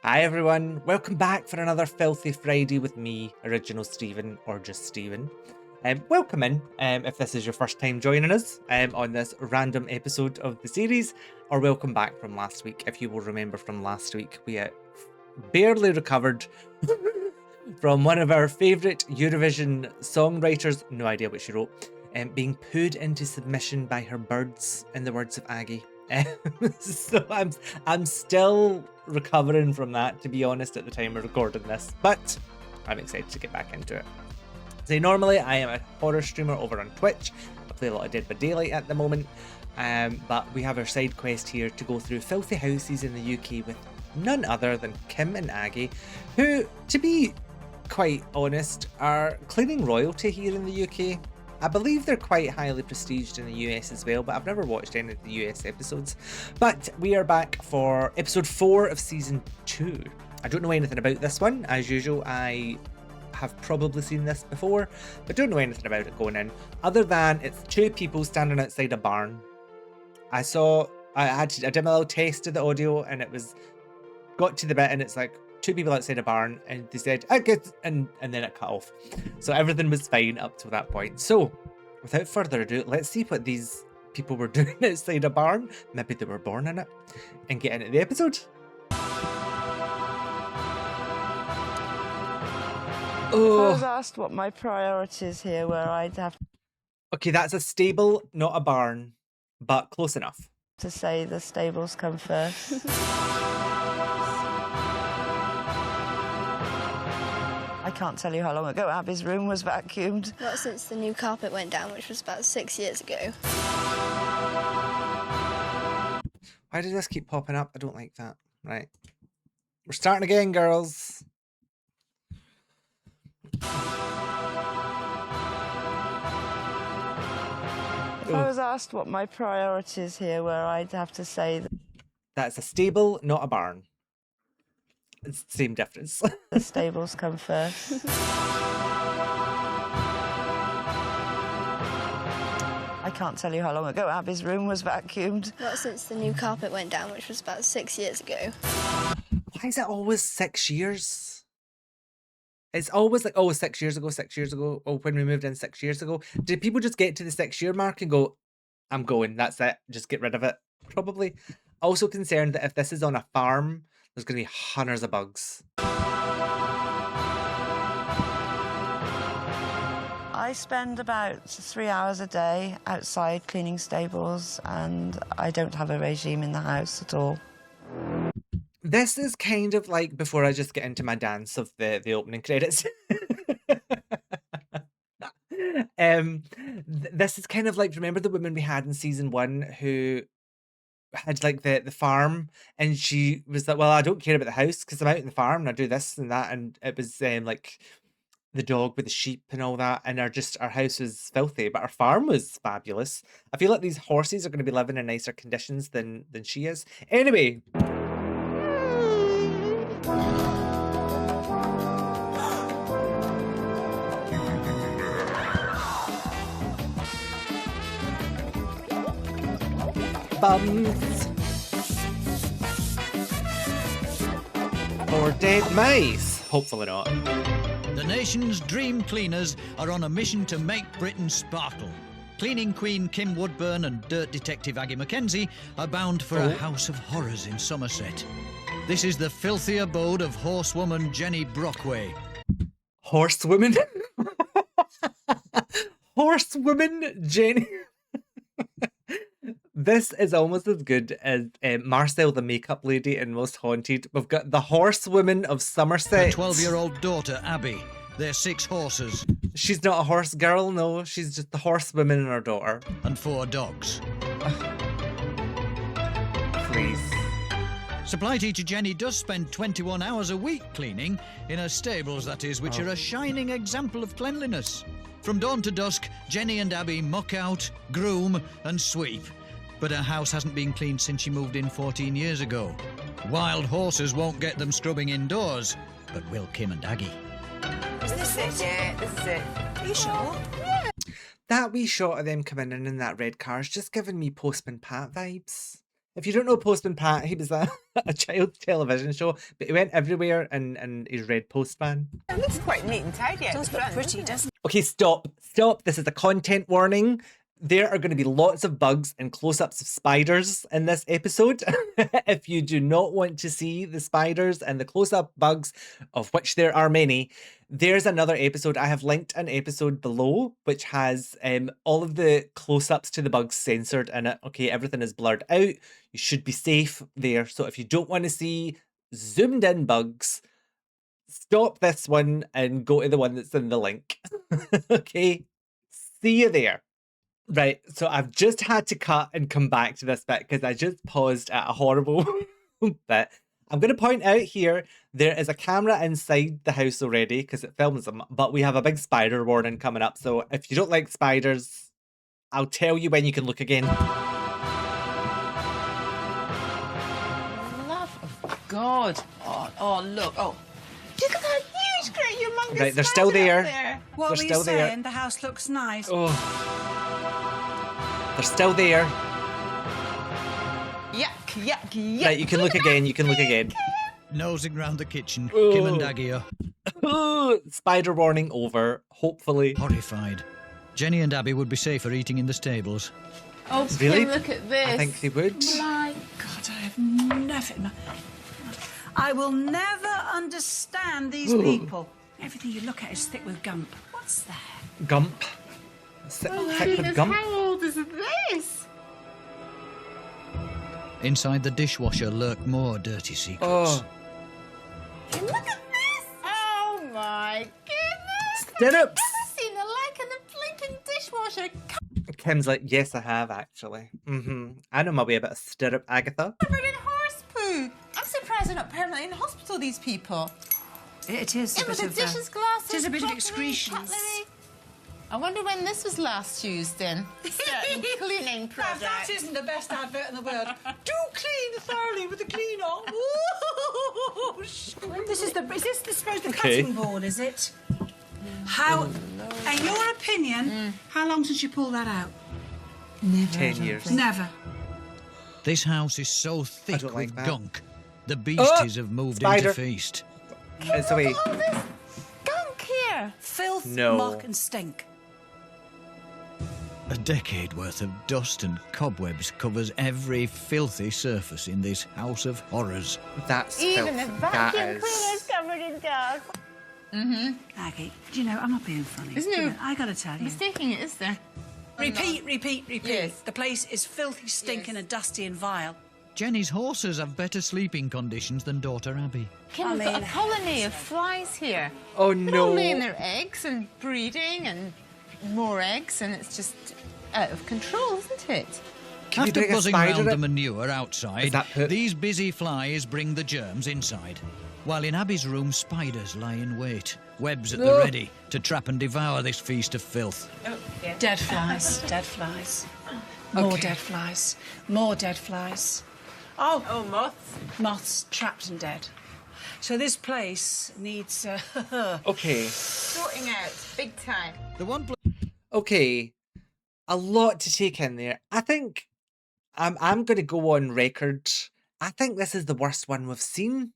Hi everyone, welcome back for another Filthy Friday with me, Original Stephen, or just Stephen. Welcome in if this is your first time joining us on this random episode of the series, or welcome back from last week. If you will remember from last week, we barely recovered from one of our favourite Eurovision songwriters, no idea what she wrote, being pooed into submission by her birds, in the words of Aggie. So I'm still recovering from that, to be honest, at the time of recording this, but I'm excited to get back into it. So normally I am a horror streamer over on Twitch. I play a lot of Dead by Daylight at the moment, but we have our side quest here to go through filthy houses in the UK with none other than Kim and Aggie, who, to be quite honest, are cleaning royalty here in the UK. I believe they're quite highly prestiged in the US as well, but I've never watched any of the US episodes. But we are back for episode 4 of season 2. I don't know anything about this one. As usual, I have probably seen this before, but don't know anything about it going in, other than it's two people standing outside a barn. I did my little test of the audio, and it got to the bit, and it's like two people outside a barn, and they said, I guess, and then it cut off. So everything was fine up to that point. So without further ado, let's see what these people were doing outside a barn. Maybe they were born in it, and get into the episode. Oh. I was asked what my priorities here were, I'd have Okay, that's a stable, not a barn, but close enough. To say the stables come first. I can't tell you how long ago Abby's room was vacuumed. Not since the new carpet went down, which was about 6 years ago. Why does this keep popping up? I don't like that. Right. We're starting again, girls. If I was asked what my priorities here were, I'd have to say that's a stable, not a barn. It's the same difference. The stables come first. I can't tell you how long ago Abby's room was vacuumed. Not since the new carpet went down, which was about 6 years ago. Why is it always 6 years? It's always like, oh, 6 years ago, 6 years ago. Oh, when we moved in 6 years ago. Did people just get to the 6-year mark and go, I'm going, that's it, just get rid of it? Probably. Also concerned that if this is on a farm, there's going to be hundreds of bugs. I spend about 3 hours a day outside cleaning stables, and I don't have a regime in the house at all. This is kind of like before I just get into my dance of the opening credits. This is kind of like, remember the woman we had in season 1 who had like the farm, and she was like, well, I don't care about the house because I'm out in the farm and I do this and that, and it was like the dog with the sheep and all that, and our house was filthy, but our farm was fabulous. I feel like these horses are going to be living in nicer conditions than she is. Anyway. Bums or dead mice? Hopefully not. The nation's dream cleaners are on a mission to make Britain sparkle. Cleaning queen Kim Woodburn and dirt detective Aggie Mackenzie are bound for a house of horrors in Somerset. This is the filthy abode of horsewoman Jenny Brockway. Horsewoman? Horsewoman Jenny? This is almost as good as Marcel the makeup lady in Most Haunted. We've got the horsewoman of Somerset. Her 12-year-old daughter, Abby. They're 6 horses. She's not a horse girl, no. She's just the horsewoman and her daughter. And 4 dogs. Please. Supply teacher Jenny does spend 21 hours a week cleaning, in her stables, that is, which are a shining example of cleanliness. From dawn to dusk, Jenny and Abby muck out, groom and sweep. But her house hasn't been cleaned since she moved in 14 years ago. Wild horses won't get them scrubbing indoors, but will Kim and Aggie. Is this it? Yeah, this is it. Are you sure? Yeah. That wee shot of them coming in that red car is just giving me Postman Pat vibes. If you don't know Postman Pat, he was a child's television show, but he went everywhere in his red Postman. It looks quite neat and tidy. It does look pretty, doesn't Okay, stop. Stop. This is a content warning. There are going to be lots of bugs and close-ups of spiders in this episode. If you do not want to see the spiders and the close-up bugs, of which there are many, there's another episode. I have linked an episode below, which has all of the close-ups to the bugs censored in it. Okay, everything is blurred out. You should be safe there. So if you don't want to see zoomed-in bugs, stop this one and go to the one that's in the link. Okay, see you there. Right, so I've just had to cut and come back to this bit because I just paused at a horrible bit. I'm going to point out here, there is a camera inside the house already because it films them, but we have a big spider warning coming up. So if you don't like spiders, I'll tell you when you can look again. Love of God. Oh, look. Oh, look at that huge, great, humongous Right, they're spider still there. up there. What They're were still you there. saying? The house looks nice. Oh. They're still there. Yuck, yuck, yuck. Right, you can look again, you can look again. Nosing round the kitchen, Oh. Kim and Aggie are Spider warning over, hopefully. horrified. Jenny and Abby would be safer eating in the stables. Oh, Really? Kim, look at this. I think they would. My God, I will never understand these people. Everything you look at is thick with gump. What's that? Gump. Thick with gump. How old is this? Inside the dishwasher lurk more dirty secrets. Oh. Look at this! Oh my goodness! Stirrups! I've seen the like of the blinking dishwasher Kim's like, yes, I have actually. I know my way about a stirrup, Agatha. covered in horse poo. I'm surprised they're not permanently in hospital, these people. It is a It was bit the of dishes, glasses, it is a bit of crockery, excretions. cutlery. I wonder when this was last used in. Certain cleaning That product. isn't the best advert in the world. Do clean thoroughly with the cleaner. This is suppose the Okay. cutting board, is it? How, in your opinion, how long since you pulled that out? 10 years. Never. This house is so thick don't with like that. gunk. The beasties have moved Spider. into feast. It's away. All this gunk here. Filth, No. muck and stink. A decade worth of dust and cobwebs covers every filthy surface in this house of horrors. That's Even the filth. vacuum That is. cleaner's covered in dust. Aggie, do you know, I'm not being funny. Isn't Do you it- know, I gotta tell you. Mistaking it, is there? Repeat. Yes. The place is filthy, stinking and dusty and vile. Jenny's horses have better sleeping conditions than daughter Abby. Kim, we've got a colony of flies here. Oh They're all laying no. their eggs and breeding and more eggs, and it's just out of control, isn't it? Can you After bring a buzzing spider round the in? manure Is outside, that put- these busy flies bring the germs inside. While in Abby's room, spiders lie in wait, webs at the No. ready to trap and devour this feast of filth. Dead flies, dead flies. More Okay. dead flies. More dead flies. Oh, Oh, moths. moths trapped and dead. So this place needs Okay. Sorting out, big time. The one Okay. A lot to take in there. I think I'm going to go on record. I think this is the worst one we've seen.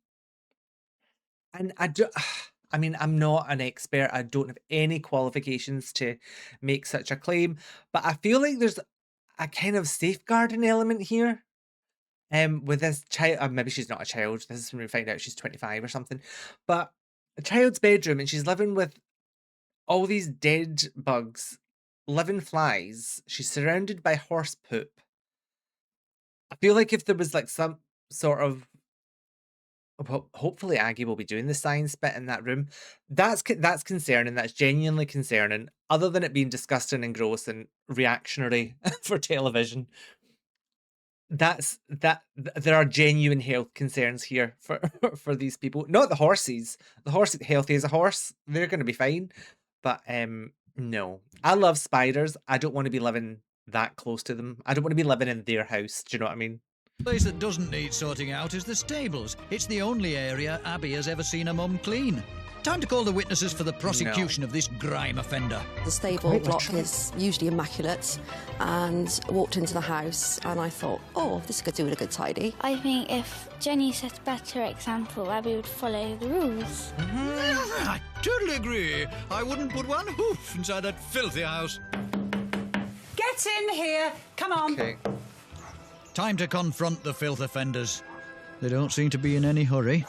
And I mean, I'm not an expert. I don't have any qualifications to make such a claim, but I feel like there's a kind of safeguarding element here. With this child, maybe she's not a child. This is when we find out she's 25 or something. But a child's bedroom, and she's living with all these dead bugs, living flies. She's surrounded by horse poop. I feel like if there was like some sort of, well, hopefully Aggie will be doing the science bit in that room. That's concerning. That's genuinely concerning. Other than it being disgusting and gross and reactionary for television, there are genuine health concerns here for for these people. Not the horses. The horse healthy as a horse. They're going to be fine. But no. I love spiders. I don't want to be living that close to them. I don't want to be living in their house. Do you know what I mean? place that doesn't need sorting out is the stables. It's the only area Abby has ever seen her mum clean. Time to call the witnesses for the prosecution of this grime offender. The stable block is usually immaculate, and walked into the house and I thought, oh, this could do with a good tidy. I think if Jenny set a better example, Abby would follow the rules. I totally agree. I wouldn't put one hoof inside that filthy house. Get in here. Come on. Okay. Time to confront the filth offenders. They don't seem to be in any hurry.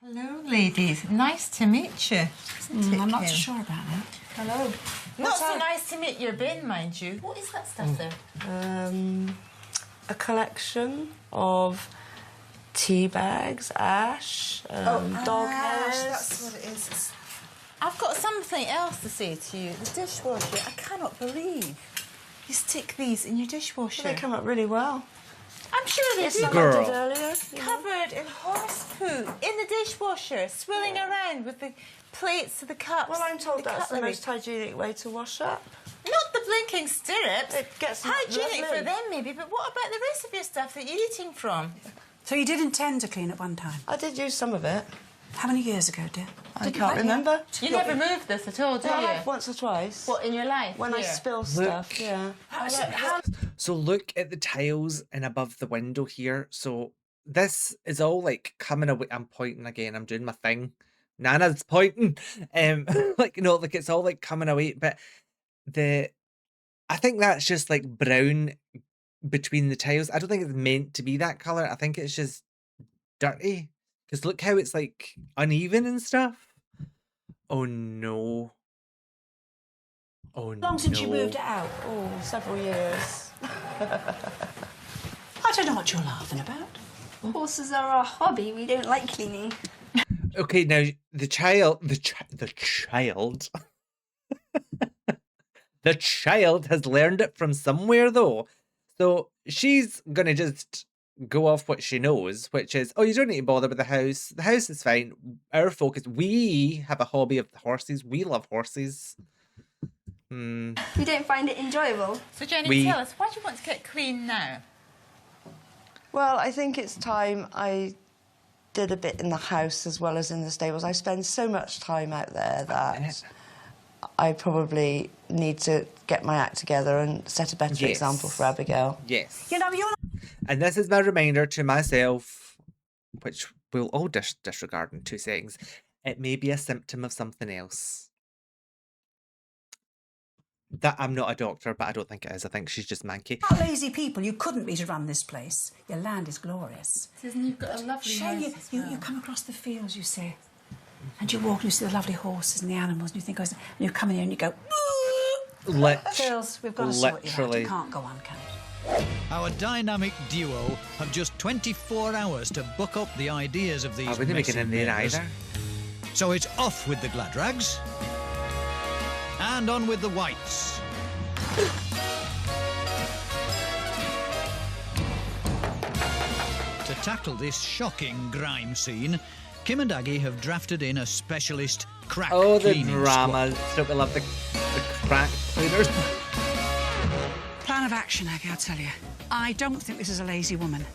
Hello, ladies. Nice to meet you. Isn't it, I'm not Kim? so sure about that. Hello. Not so nice to meet your bin, mind you. What is that stuff there? A collection of tea bags, ash, dog hairs. That's what it is. I've got something else to say to you. The dishwasher. I cannot believe you stick these in your dishwasher. They come up really well. I'm sure they do. Girl. Earlier, Covered in horse poo in the dishwasher, swilling around with the plates of the cups. Well, I'm told the that's the cutlery. most hygienic way to wash up. Not the blinking stirrups. It gets hygienic lovely. for them, maybe, but what about the rest of your stuff that you're eating from? So you did intend to clean at one time? I did use some of it. How many years ago, dear? I can't remember. You never moved this at all, do I you? have once or twice. What, in your life? When I Here? spill stuff, yeah. So look at the tiles and above the window here. So this is all like coming away. I'm pointing again. I'm doing my thing. Nana's pointing. Like, no, like it's all like coming away. But I think that's just like brown between the tiles. I don't think it's meant to be that color. I think it's just dirty. Because look how it's like uneven and stuff. Oh no. Oh no. How long since you moved it out? Oh, several years. I don't know what you're laughing about. Horses are our hobby. We don't like cleaning. Okay, now the child the child has learned it from somewhere though. So she's gonna just go off what she knows, which is, oh, you don't need to bother with the house. The house is fine. Our focus, we have a hobby of the horses. We love horses. We don't find it enjoyable. So, Jenny, tell us, why do you want to get clean now? Well, I think it's time I did a bit in the house as well as in the stables. I spend so much time out there that I probably need to get my act together and set a better example for Abigail. Yes. You know, you're not... And this is my reminder to myself, which we'll all disregard in 2 seconds. It may be a symptom of something else. That I'm not a doctor, but I don't think it is. I think she's just manky. not lazy people. You couldn't be to run this place. Your land is glorious. Isn't you've got a lovely Shame you come across the fields, you say, and you walk and you see the lovely horses and the animals, and you think, and you come in here and you go, Phils, we've got to sort you out. You can't go on, can it? Our dynamic duo have just 24 hours to book up the ideas of these I wouldn't make it messy in there neighbours. either. So it's off with the glad rags and on with the whites. To tackle this shocking grime scene, Kim and Aggie have drafted in a specialist crack Oh, the cleaning dramas. Don't we love the crack cleaners? Plan of action, Aggie, I'll tell you. I don't think this is a lazy woman.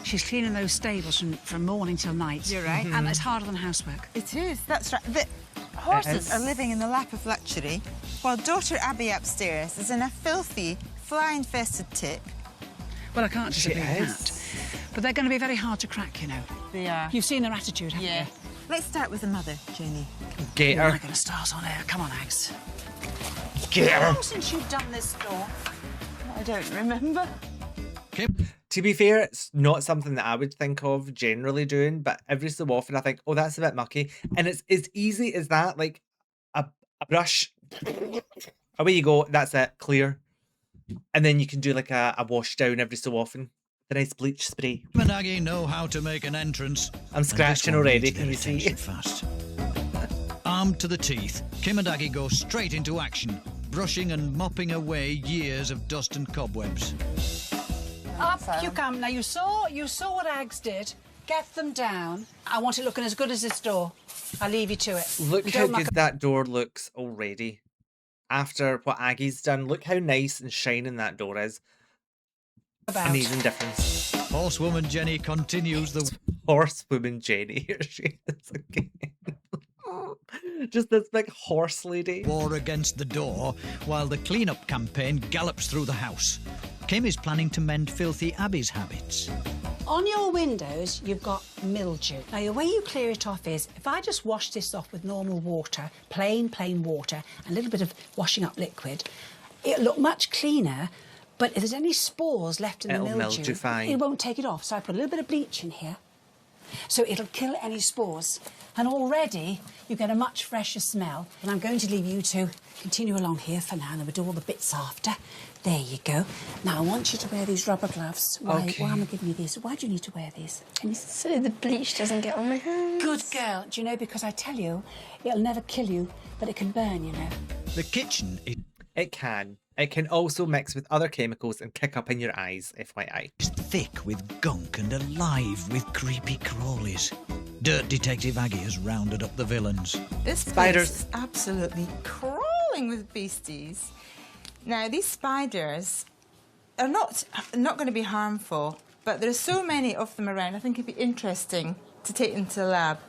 She's cleaning those stables from morning till night. You're right. And it's harder than housework. It is, that's right. The horses are living in the lap of luxury, while daughter Abby upstairs is in a filthy, fly-infested tip. Well, I can't She disagree with is. that. But they're going to be very hard to crack, you know. They are. You've seen their attitude, haven't Yeah. you? Let's start with the mother, Jenny. Get We're her. not going to start on air. Come on, Ags. Get How her. long since you've done this store? I don't remember. Kim To be fair, it's not something that I would think of generally doing, but every so often I think, oh, that's a bit mucky. And it's as easy as that, like a brush. Away you go, that's it, clear. And then you can do like a wash down every so often. The nice bleach spray. and Aggie know how to make an entrance. I'm and this scratching one already, needs can their you see? attention fast. Armed to the teeth, Kim and Aggie go straight into action, brushing and mopping away years of dust and cobwebs. Up you come. Now, you saw what Ags did. Get them down. I want it looking as good as this door. I'll leave you to it. Look You how don't muck good that door looks already. After what Aggie's done, look how nice and shining that door is. about. Amazing difference. Horsewoman Jenny continues the... Horsewoman Jenny, here she is again. Just this big horse lady. War against the door, while the clean-up campaign gallops through the house. Kim is planning to mend filthy Abby's habits. On your windows, you've got mildew. Now, the way you clear it off is, if I just wash this off with normal water, plain water, and a little bit of washing up liquid, it'll look much cleaner, but if there's any spores left in the mildew, it won't take it off. So I put a little bit of bleach in here, so it'll kill any spores. And already you get a much fresher smell. And I'm going to leave you to continue along here for now, and then we'll do all the bits after. There you go. Now, I want you to wear these rubber gloves. Why am I giving you these? Why do you need to wear these? So the bleach doesn't get on my hands. Good girl. Do you know, because I tell you, it'll never kill you, but it can burn, you know. The kitchen is... It can. It can also mix with other chemicals and kick up in your eyes, FYI. It's thick with gunk and alive with creepy crawlies. Dirt Detective Aggie has rounded up the villains. This Spiders. place is absolutely crawling with beasties. Now, these spiders are not going to be harmful, but there's so many of them around. I think it'd be interesting to take them to the lab.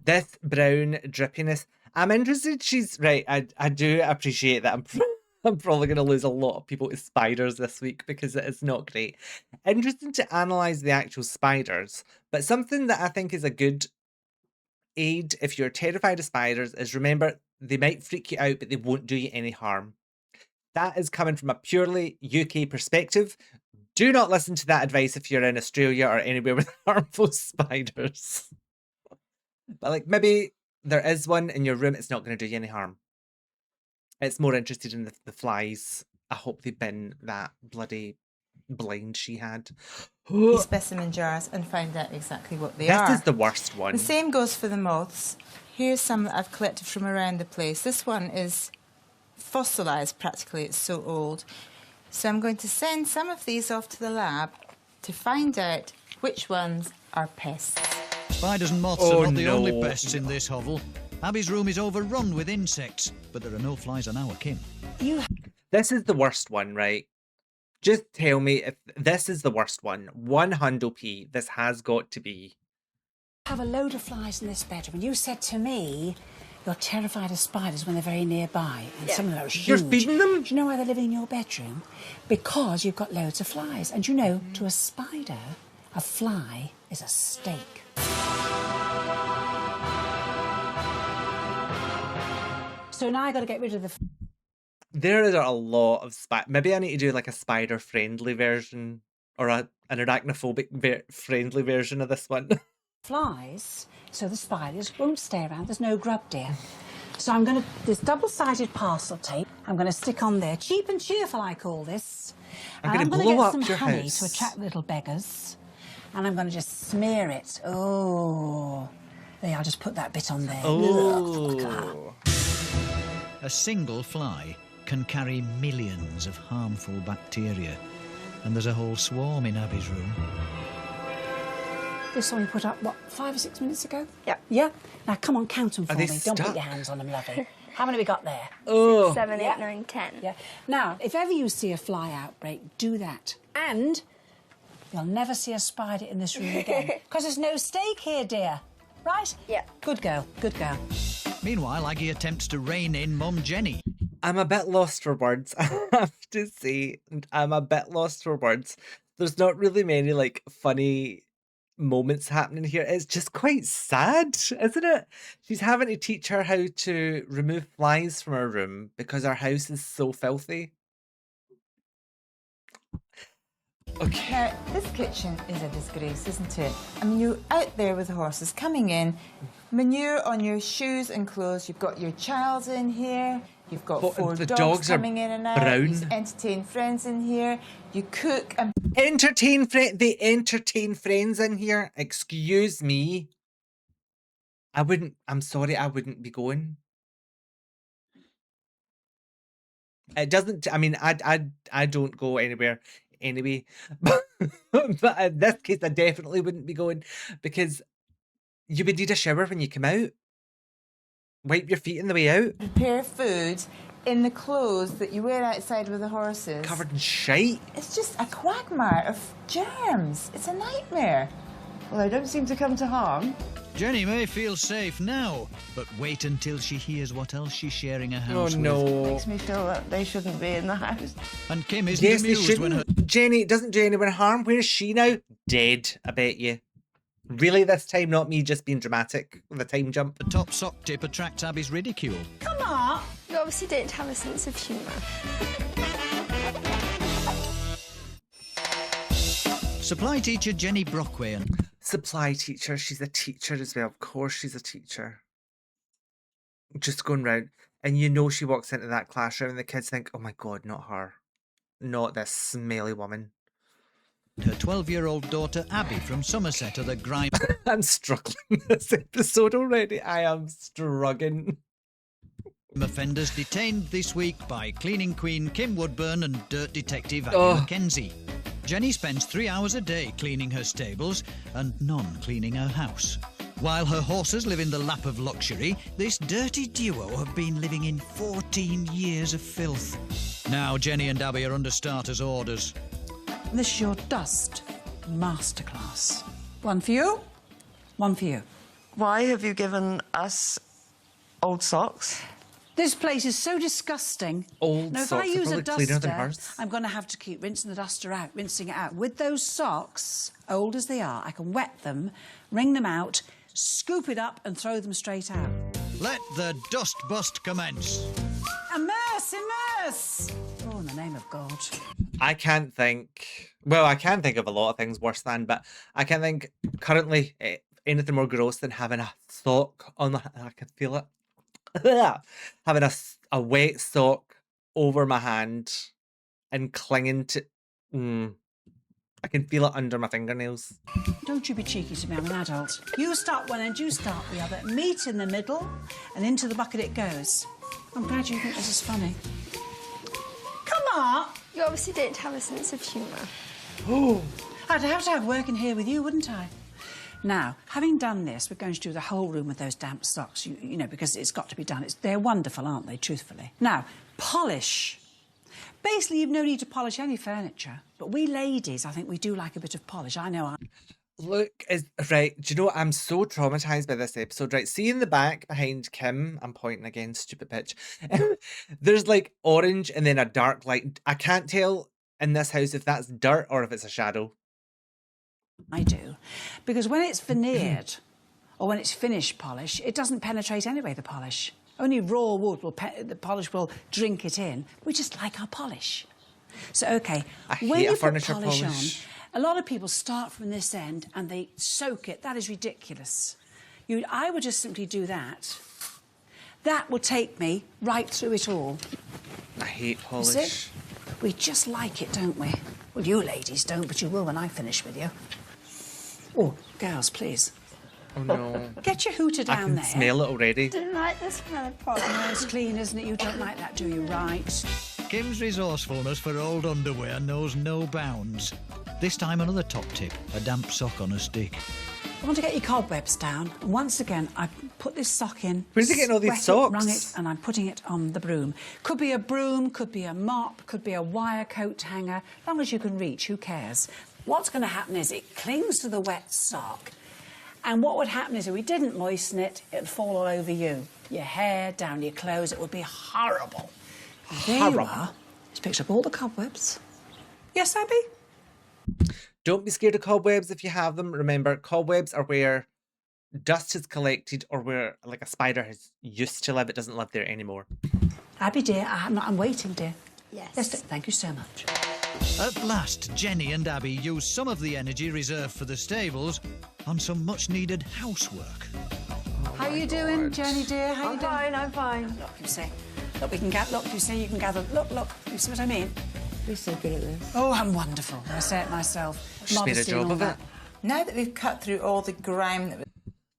This brown drippiness. I'm interested. She's right. I do appreciate that. I'm probably going to lose a lot of people to spiders this week because it is not great. Interesting to analyse the actual spiders, but something that I think is a good aid if you're terrified of spiders is remember they might freak you out, but they won't do you any harm. That is coming from a purely UK perspective. Do not listen to that advice if you're in Australia or anywhere with harmful spiders. But like maybe there is one in your room, it's not going to do you any harm. It's more interested in the flies. I hope they bin that bloody blind she had. Specimen jars and find out exactly what they are. This is the worst one. The same goes for the moths. Here's some that I've collected from around the place. This one is fossilised practically, it's so old. So I'm going to send some of these off to the lab to find out which ones are pests. Spiders and moths are not the only pests in this hovel. Abby's room is overrun with insects, but there are no flies on our Kim. This is the worst one, right? Just tell me if this is the worst one. 100p, this has got to be. I have a load of flies in this bedroom, and you said to me you're terrified of spiders when they're very nearby, and some of them are huge. You're feeding them? Do you know why they're living in your bedroom? Because you've got loads of flies. And you know, to a spider, a fly is a steak. So now I got to get rid of the... There are a lot of maybe I need to do like a spider-friendly version or an arachnophobic friendly version of this one. Flies, so the spiders won't stay around. There's no grub, dear. So I'm going to... This double-sided parcel tape, I'm going to stick on there. Cheap and cheerful, I call this. I'm going to get blow up some your honey house to attract little beggars. And I'm going to just smear it. Oh. There, I'll just put that bit on there. Oh. A single fly can carry millions of harmful bacteria, and there's a whole swarm in Abby's room. This one we put up, what, 5 or 6 minutes ago? Yeah. Yeah? Now, come on, count them for me. Stuck? Don't put your hands on them, lovey. How many we got there? 6, 7, 8, 9, 10. Yeah. Now, if ever you see a fly outbreak, do that. And you'll never see a spider in this room again. Because there's no steak here, dear. Right? Yeah. Good girl, good girl. Meanwhile, Aggie attempts to rein in Mum Jenny. I'm a bit lost for words, I have to say. I'm a bit lost for words. There's not really many, like, funny moments happening here. It's just quite sad, isn't it? She's having to teach her how to remove flies from her room because her house is so filthy. Okay. Now, this kitchen is a disgrace, isn't it? I mean, you're out there with the horses coming in, manure on your shoes and clothes. You've got your child in here. You've got 4 dogs coming in and out. Brown. You entertain friends in here. You cook and... They entertain friends in here. Excuse me. I'm sorry, I wouldn't be going. It doesn't, I mean, I don't go anywhere anyway, but in this case, I definitely wouldn't be going because you would need a shower when you come out. Wipe your feet on the way out. prepare food in the clothes that you wear outside with the horses. Covered in shite. It's just a quagmire of germs. It's a nightmare. Well, they don't seem to come to harm. Jenny may feel safe now, but wait until she hears what else she's sharing a Oh house with. no. Makes me feel that they shouldn't be in the house. And Kim isn't Yes, they amused when her shouldn't. Jenny, doesn't Jenny win harm? Where is she now? Dead, I bet you. Really this time, not me just being dramatic with a time jump. the top sock tip attracts Abby's ridicule. Come on. You obviously don't have a sense of humour. Supply teacher Jenny Brockway and Supply teacher, she's a teacher as well. Of course she's a teacher. Just going round. And you know she walks into that classroom and the kids think, oh my God, not her. Not this smelly woman. her 12-year-old daughter Abby from Somerset are the grime I'm struggling this episode already. I am struggling. offenders detained this week by cleaning queen Kim Woodburn and dirt detective Abby Oh. Mackenzie. Jenny spends 3 hours a day cleaning her stables and none cleaning her house. While her horses live in the lap of luxury, this dirty duo have been living in 14 years of filth. Now Jenny and Abby are under starters' orders. This is your dust masterclass. One for you, one for you. Why have you given us old socks? This place is so disgusting. Old now, if socks I are use a probably cleaner than duster, hers. I'm going to have to keep rinsing the duster out, rinsing it out. With those socks, old as they are, I can wet them, wring them out, scoop it up and throw them straight out. Let the dust bust commence. Immerse, immerse! Oh, in the name of God. I can't think. Well, I can think of a lot of things worse than, but I can't think currently anything more gross than having a sock on the. I can feel it. Having a wet sock over my hand and clinging to. I can feel it under my fingernails. Don't you be cheeky to me, I'm an adult. You start one end, you start the other. Meet in the middle, and into the bucket it goes. I'm glad you think this is funny. Come on! You obviously don't have a sense of humour. Oh. I'd have to have work in here with you, wouldn't I? Now, having done this, we're going to do the whole room with those damp socks, you know, because it's got to be done. They're wonderful, aren't they, truthfully? Now, polish. Basically, you've no need to polish any furniture, but we ladies, I think we do like a bit of polish. I know Look, right, do you know what? I'm so traumatised by this episode, right? See in the back behind Kim, I'm pointing again, stupid bitch. There's like orange and then a dark light. I can't tell in this house if that's dirt or if it's a shadow. I do. Because when it's veneered, or when it's finished polish, it doesn't penetrate anyway, the polish. Only raw wood will, the polish will drink it in. We just like our polish. So, OK, I when hate you a put furniture polish polish. on, a lot of people start from this end and they soak it. That is ridiculous. I would just simply do that. That will take me right through it all. I hate polish. See? We just like it, don't we? Well, you ladies don't, but you will when I finish with you. Oh, girls, please. Oh no. Get your hooter I down can there. smell it already. Don't like the smell of polish. Oh, it's clean, isn't it? You don't like that, do you? Right. Kim's resourcefulness for old underwear knows no bounds. This time another top tip, a damp sock on a stick. I want to get your cobwebs down. And once again, I put this sock in. Where's he getting all these sweat it, socks? wrung it, and I'm putting it on the broom. Could be a broom, could be a mop, could be a wire coat hanger. As long as you can reach, who cares? What's going to happen is it clings to the wet sock. And what would happen is if we didn't moisten it, it'd fall all over you. Your hair, down your clothes, it would be horrible. There you Horrible. are. It's picked up all the cobwebs. Yes, Abby? Don't be scared of cobwebs if you have them. Remember, cobwebs are where dust is collected or where like a spider has used to live. It doesn't live there anymore. Abby, dear, I'm waiting, dear. Yes. Yes, dear. Thank you so much. At last, Jenny and Abby use some of the energy reserved for the stables on some much-needed housework. How are you doing, Jenny, dear? How are you doing? I'm fine. Look, you see. Look, we can gather. Look, you see, you can gather. Look, look. You see what I mean? You're so good at this. Oh, I'm wonderful. I say it myself. She's made a Modesty and job all of it. that. Now that we've cut through all the grime that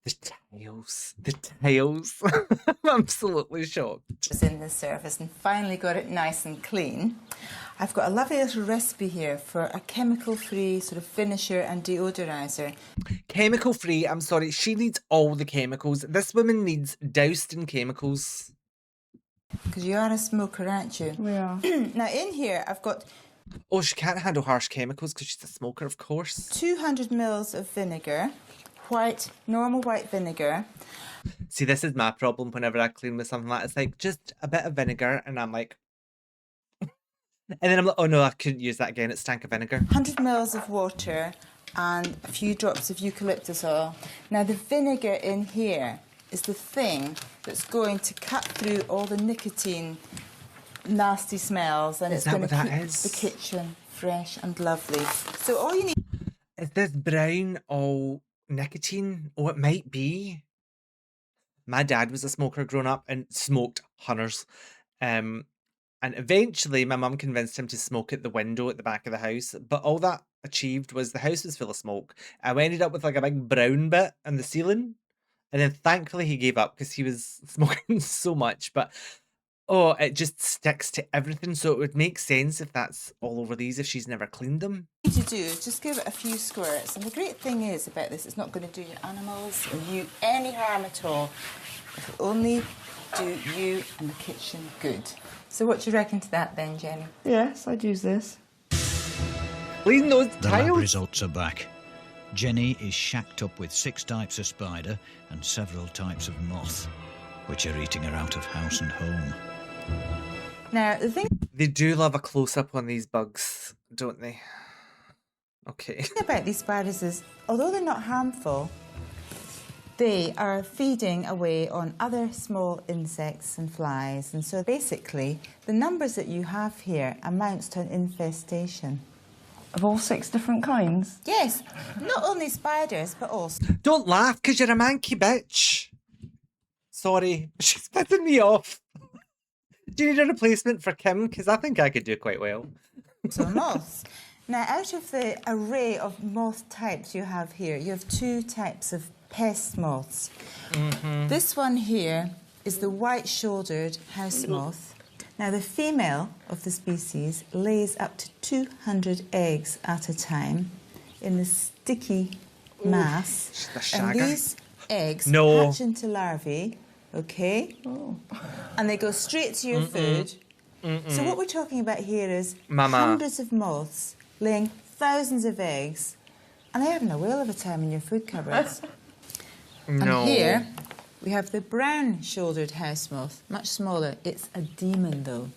The tails. The tails. I'm absolutely shocked. was in the surface and finally got it nice and clean, I've got a lovely little recipe here for a chemical-free sort of finisher and deodorizer. Chemical free, I'm sorry, she needs all the chemicals. This woman needs doused in chemicals. because you are a smoker, aren't you? We are. Now, in here, I've got Oh, she can't handle harsh chemicals because she's a smoker, of course. 200 mils of vinegar, normal white vinegar. See, this is my problem whenever I clean with something like that. It's like, just a bit of vinegar, and I'm like... and then I'm like, oh no, I couldn't use that again. It's stank of vinegar. 100 mils of water and a few drops of eucalyptus oil. Now, the vinegar in here is the thing that's going to cut through all the nicotine nasty smells, and Is it's that going what to that keep is? the kitchen fresh and lovely. So all you need... Is this brown all nicotine? Oh, it might be. My dad was a smoker growing up and smoked hunters. And eventually my mum convinced him to smoke at the window at the back of the house. But all that achieved was the house was full of smoke. And we ended up with like a big brown bit on the ceiling. And then thankfully he gave up because he was smoking so much. But oh, it just sticks to everything. So it would make sense if that's all over these if she's never cleaned them. What you need to do is just give it a few squirts. And the great thing is about this, it's not going to do your animals or you any harm at all. It'll only do you and the kitchen good. So what do you reckon to that then, Jenny? Yes, I'd use this. Clean those The lab tiles. results are back. Jenny is shacked up with 6 types of spider and several types of moth, which are eating her out of house and home. Now, the thing They do love a close-up on these bugs, don't they? Okay. about these spiders is, although they're not harmful, they are feeding away on other small insects and flies. And so basically, the numbers that you have here amounts to an infestation. Of all 6 different kinds? Yes, not only spiders, but also... Don't laugh, because you're a manky bitch. Sorry, she's pissing me off. Do you need a replacement for Kim? Because I think I could do quite well. moths. Now, out of the array of moth types you have here, you have 2 types of pest moths. This one here is the white-shouldered house moth. Now, the female of the species lays up to 200 eggs at a time in the sticky mass. The And shagger. these eggs No. hatch into larvae, okay? And they go straight to your food. So what we're talking about here is Mama. hundreds of moths laying thousands of eggs, and they're having a whale of a time in your food cupboards. No. And here we have the brown-shouldered house moth, much smaller. It's a demon, though.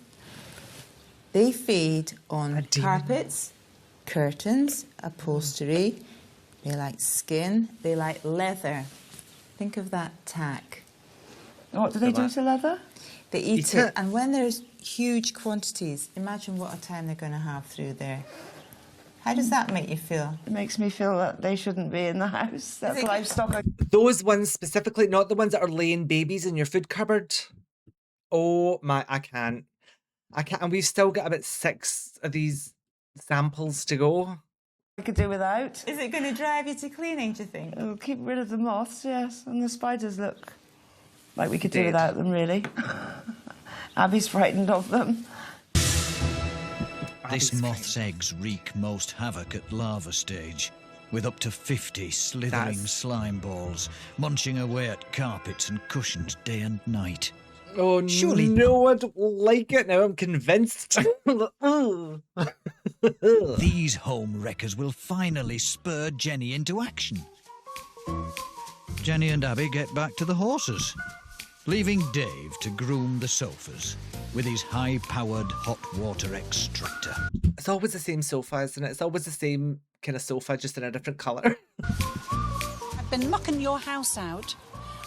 They feed on carpets, curtains, upholstery. They like skin. They like leather. Think of that tack. What do they do to leather? They eat Eat it. it. And when there's huge quantities, imagine what a time they're going to have through there. How does that make you feel? It makes me feel that they shouldn't be in the house. That's it- livestock. Those ones specifically, not the ones that are laying babies in your food cupboard. Oh my, I can't. And we've still got about 6 of these samples to go. I could do without. Is it going to drive you to cleaning, do you think? It'll keep rid of the moths, yes. And the spiders look like we could do Dead. without them, really. Abby's frightened of them. This moth's eggs wreak most havoc at larva stage, with up to 50 slithering That's- slime balls munching away at carpets and cushions day and night. Oh, Surely- no, I don't like it now. I'm convinced. Ugh. These home wreckers will finally spur Jenny into action. Jenny and Abby get back to the horses, leaving Dave to groom the sofas with his high-powered hot water extractor. It's always the same sofa, isn't it? It's always the same kind of sofa, just in a different colour. I've been mucking your house out,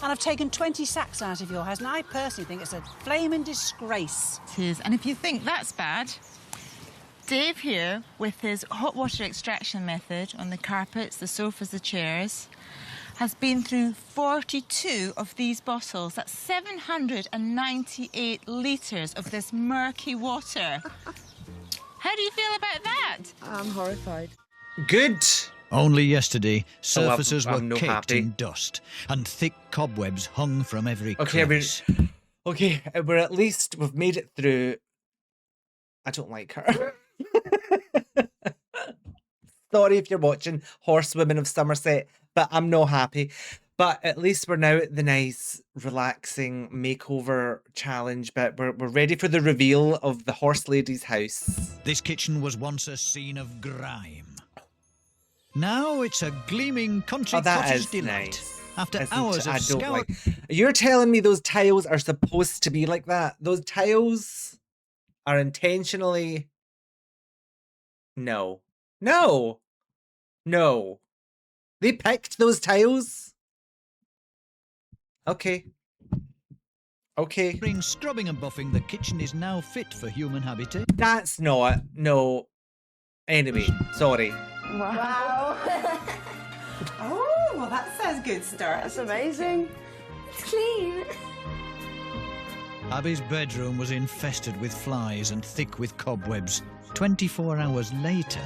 and I've taken 20 sacks out of your house, and I personally think it's a flaming disgrace. It is. And if you think that's bad, Dave here, with his hot water extraction method on the carpets, the sofas, the chairs, has been through 42 of these bottles. That's 798 litres of this murky water. How do you feel about that? I'm horrified. Good. Only yesterday, Oh, surfaces I'm were no caked happy. in dust, and thick cobwebs hung from every Okay, crevice. we're at least, we've made it through. I don't like her. Sorry if you're watching Horsewomen of Somerset, but I'm not happy. But at least we're now at the nice relaxing makeover challenge bit. We're ready for the reveal of the horse lady's house. This kitchen was once a scene of grime. Now it's a gleaming country Oh, that cottage is delight. nice. After Isn't hours it? of I don't scour... like. You're telling me those tiles are supposed to be like that? Those tiles are intentionally. No. No. No. They picked those tiles? Okay. Okay. During scrubbing and buffing, the kitchen is now fit for human habitation. That's not. No. Anyway, sorry. Wow. Oh, well, that sounds good start. That's amazing. It's clean. Abby's bedroom was infested with flies and thick with cobwebs. 24 hours later...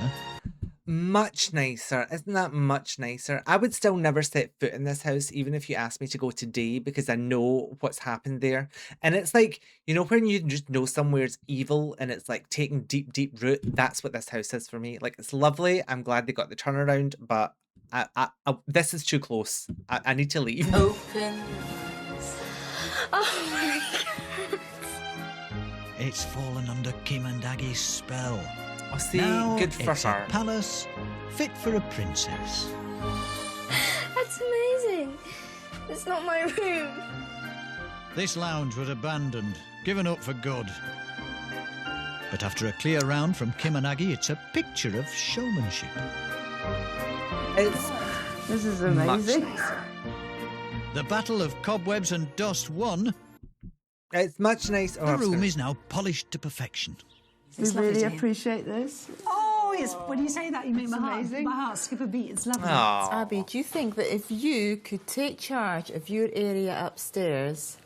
Much nicer. Isn't that much nicer? I would still never set foot in this house, even if you asked me to go today, because I know what's happened there. And it's like, you know, when you just know somewhere's evil and it's like taking deep, deep root, that's what this house is for me. Like, it's lovely. I'm glad they got the turnaround, but this is too close. I need to leave. Open. Oh my god. It's fallen under Kim and Aggie's spell. Oh, see, Now good for it's her. a palace fit for a princess. That's amazing. It's not my room. This lounge was abandoned, given up for good. But after a clear round from Kim and Aggie, it's a picture of showmanship. It's This is much amazing. nicer. The battle of cobwebs and dust won. It's much nicer. Oh, The I'm room sorry. is now polished to perfection. We It's lovely really to hear. appreciate this. Oh, yes. When you say that, you make It's amazing. my heart skip a beat. It's lovely. Aw. Abby, do you think that if you could take charge of your area upstairs,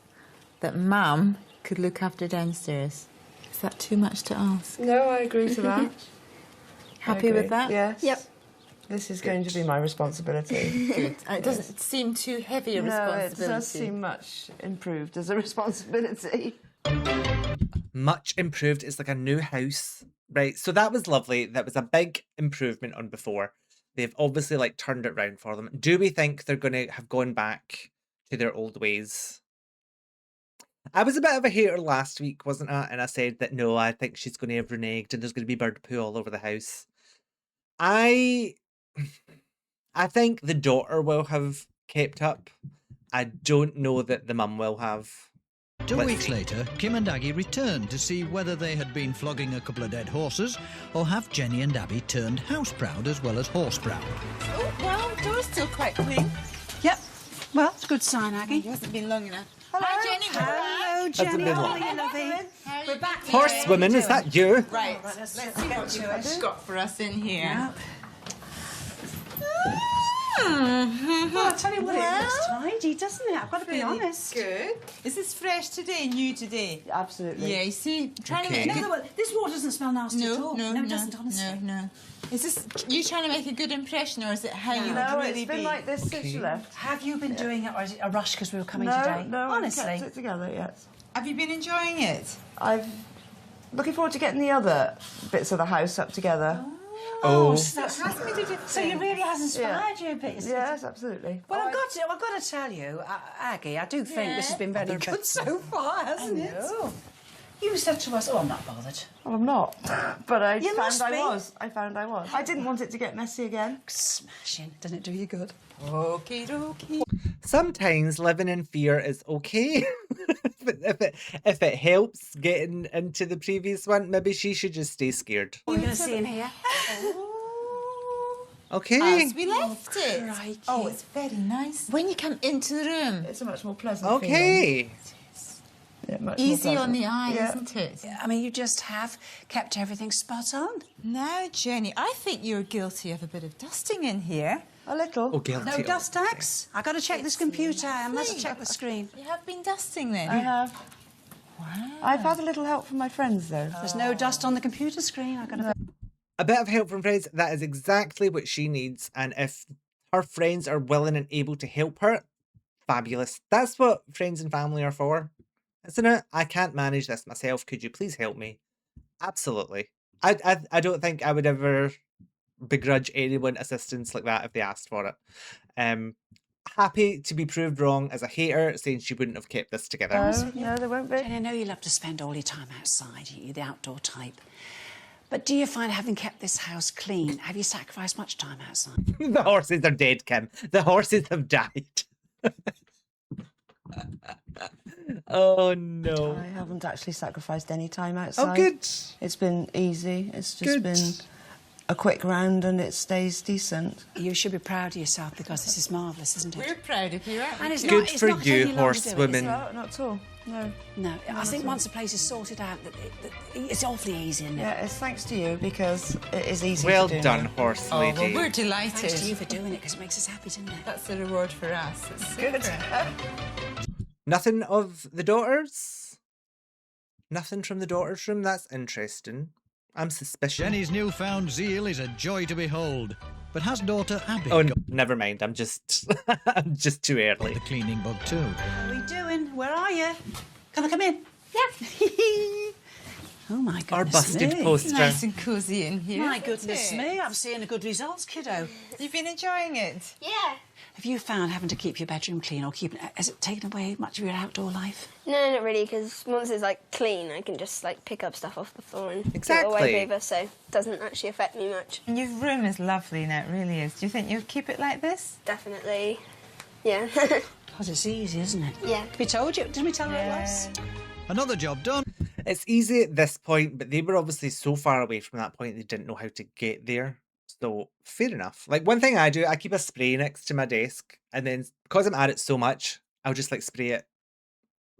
that Mum could look after downstairs? Is that too much to ask? No, I agree to that. Happy with that? Yes. Yep. This is going to be my responsibility. Good. It doesn't seem too heavy a No, it responsibility. does seem much improved as a responsibility. Much improved. It's like a new house, right? So that was lovely. That was a big improvement on before. They've obviously like turned it round for them. Do we think they're going to have gone back to their old ways? I was a bit of a hater last week, wasn't I? And I said that no, I think she's going to have reneged and there's going to be bird poo all over the house. I think the daughter will have kept up. I don't know that the mum will have. 2 Let's weeks see. later, Kim and Aggie returned to see whether they had been flogging a couple of dead horses or have Jenny and Abby turned house-proud as well as horse-proud. Oh, well, the door's still quite clean. Yep. Well, it's a good sign, It Aggie. hasn't been long enough. Hi, Jenny. We're back. Hello, Jenny. been How long. are you, lovey? We're back. Horsewoman, is that you? Right. let's see get what to you've it. got for us in here. Yep. Well, I'll tell you what, it looks tidy, doesn't it? I've got to be honest. Good. Is this fresh today, new today? Absolutely. Yeah, you see, trying to Okay. make a No, good... no, this water doesn't smell nasty at No, all. no, it doesn't, honestly. no. Is this you trying to make a good impression, or is it how you No, would really it's been be? like this since you left. Have you been doing it, or is it a rush because we were coming No, today? no, honestly. I've kept it together, yes. Have you been enjoying it? I've looking forward to getting the other bits of the house up together. Oh. So, It has made a difference. so you really has inspired you a bit. Yes, absolutely. Well, I've got to tell you, Aggie, I do think this has been very good so far, hasn't it? You said to us, "Oh, I'm not bothered." Well, I'm not, but I You found must I be. was. I found I was. I didn't want it to get messy again. Smashing, doesn't it do you good? Okie dokie. Sometimes living in fear is okay. if it helps getting into the previous one, maybe she should just stay scared. What are you going to see in here? Okay. As we left it. Crikey. Oh, it's very nice. When you come into the room, It's a much more pleasant feeling. Okay. Yeah, much more easy on pleasant. the eye, Yeah. isn't it? I mean, you just have kept everything spot on. Now, Jenny, I think you're guilty of a bit of dusting in here. A little. Oh, guilty. No Oh, dust tax. I got to check this computer. I must check the screen. You have been dusting then. I have. Wow. I've had a little help from my friends, though. There's no dust on the computer screen. I got to. A bit of help from friends, that is exactly what she needs. And if her friends are willing and able to help her, fabulous. That's what friends and family are for, isn't it? I can't manage this myself. Could you please help me? Absolutely. I don't think I would ever begrudge anyone assistance like that if they asked for it. happy to be proved wrong as a hater, saying she wouldn't have kept this together. No, there won't be. And I know you love to spend all your time outside, you're the outdoor type. But do you find, having kept this house clean, have you sacrificed much time outside? The horses are dead, Kim. The horses have died. Oh no. I haven't actually sacrificed any time outside. Oh, good. It's been easy. It's just Good. been a quick round and it stays decent. You should be proud of yourself because this is marvellous, isn't it? We're proud of you, aren't we? And it's Good not, it's for not you, taking long to do it, horsewomen. is it? No, not at all. No. No, I think once the place is sorted out, that it's awfully easy, isn't it? Yeah, it's thanks to you because it is easy Well to do. done, now. horse Oh, well, lady. we're Thanks to you delighted. for doing it because it makes us happy, doesn't it? That's the reward for us. It's good. Nothing of the daughters? Nothing from the daughters' room? That's interesting. I'm suspicious. Jenny's newfound zeal is a joy to behold. But has daughter Abby Oh, no, got never mind. I'm just too early. the cleaning bug too? What are we doing? Where are you? Can I come in? Yeah. Oh, my goodness Our busted me. poster. Nice and cosy in here. My isn't goodness it? me, I'm seeing a good results, kiddo. You've been enjoying it? Yeah. Have you found having to keep your bedroom clean or has it taken away much of your outdoor life? No, not really, because once it's like clean, I can just like pick up stuff off the floor and Exactly. put it away over, so it doesn't actually affect me much. And your room is lovely now, it really is. Do you think you'll keep it like this? Definitely. Yeah. Because it's easy, isn't it? Yeah. We told you. Didn't we tell her it was? Another job done. It's easy at this point, but they were obviously so far away from that point they didn't know how to get there. So fair enough. Like one thing I do, I keep a spray next to my desk, and then because I'm at it so much, I'll just like spray it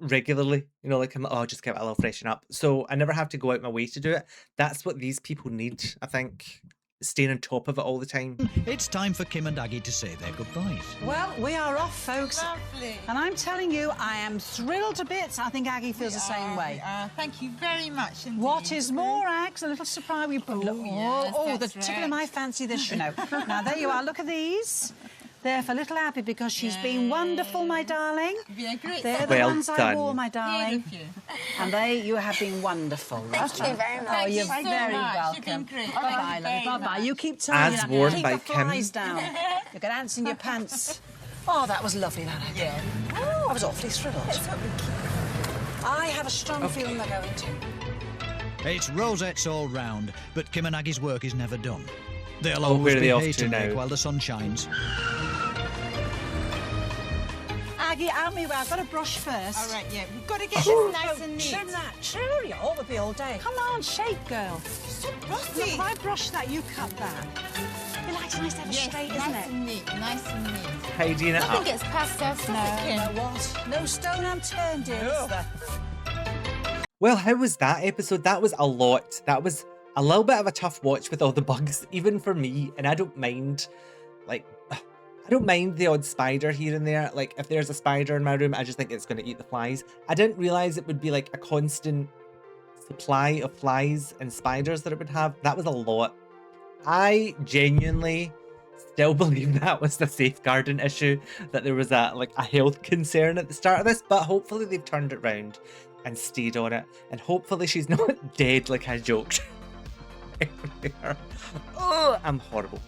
regularly. You know, like just give it a little freshen up. So I never have to go out my way to do it. That's what these people need, I think. Staying on top of it all the time. It's time for Kim and Aggie to say their goodbyes. Well, we are off, folks. Lovely. And I'm telling you, I am thrilled to bits. I think Aggie feels the same way. Thank you very much indeed. What is more, Ags? A little surprise. We put. yes, the that's tickle right. of my fancy, this, you know. Now, there you are. Look at these. They're for little Abby because she's been wonderful, my darling. You've been a great They're the Well ones I done. wore, my darling. Thank you. You have been wonderful. Thank you very much. Oh, you're Thank you so very much. welcome. You've been great. Bye-bye, Thank you lovely. very Bye-bye. much. You keep tying As up. worn Keep by the flies Kim. down. You can ants in your pants. Oh, that was lovely, that, Aggie. Yeah. I was awfully thrilled. I have a strong feeling they're going to. It's rosettes all round, but Kim and Aggie's work is never done. They'll Oh, always where are be they off hay to to make now? while the sun shines. Aggie, help me. I've got a brush first. All right, yeah. We've got to get this nice and neat. Trim that. Sure, you all would be all day. Come on, shake, girl. So Look, bossy. if I brush that, you cut that. It likes nice to have it Yes, straight, nice isn't it? and neat, nice and neat. Tidying it Nothing up. gets past our You know what? No stone unturned, dear. is there? Well, how was that episode? That was a lot. That was a little bit of a tough watch with all the bugs, even for me. And I don't mind, I don't mind the odd spider here and there. Like, if there's a spider in my room, I just think it's going to eat the flies. I didn't realize it would be like a constant supply of flies and spiders that it would have. That was a lot. I genuinely still believe that was the safeguarding issue, that there was a health concern at the start of this, but hopefully they've turned it round and stayed on it, and hopefully she's not dead like I joked. Oh, I'm horrible.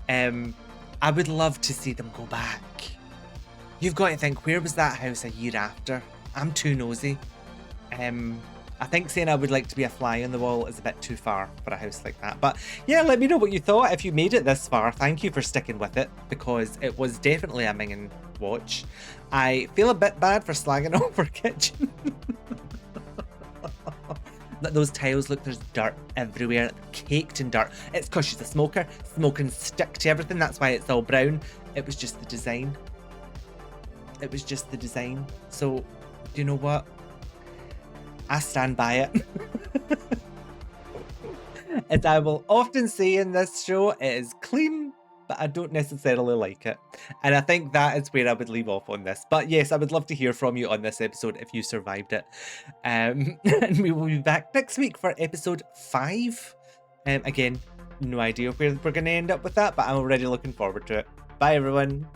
I would love to see them go back. You've got to think, where was that house a year after? I'm too nosy. I think saying I would like to be a fly on the wall is a bit too far for a house like that. But yeah, let me know what you thought. If you made it this far, thank you for sticking with it, because it was definitely a minging watch. I feel a bit bad for slagging off our kitchen. Those tiles, look, there's dirt everywhere, caked in dirt. It's because she's a smoker. Smoke can stick to everything, that's why it's all brown. It was just the design. It was just the design. So, do you know what? I stand by it. As I will often say in this show, it is clean, but I don't necessarily like it. And I think that is where I would leave off on this. But yes, I would love to hear from you on this episode if you survived it. And we will be back next week for episode 5. Again, no idea where we're going to end up with that, but I'm already looking forward to it. Bye, everyone.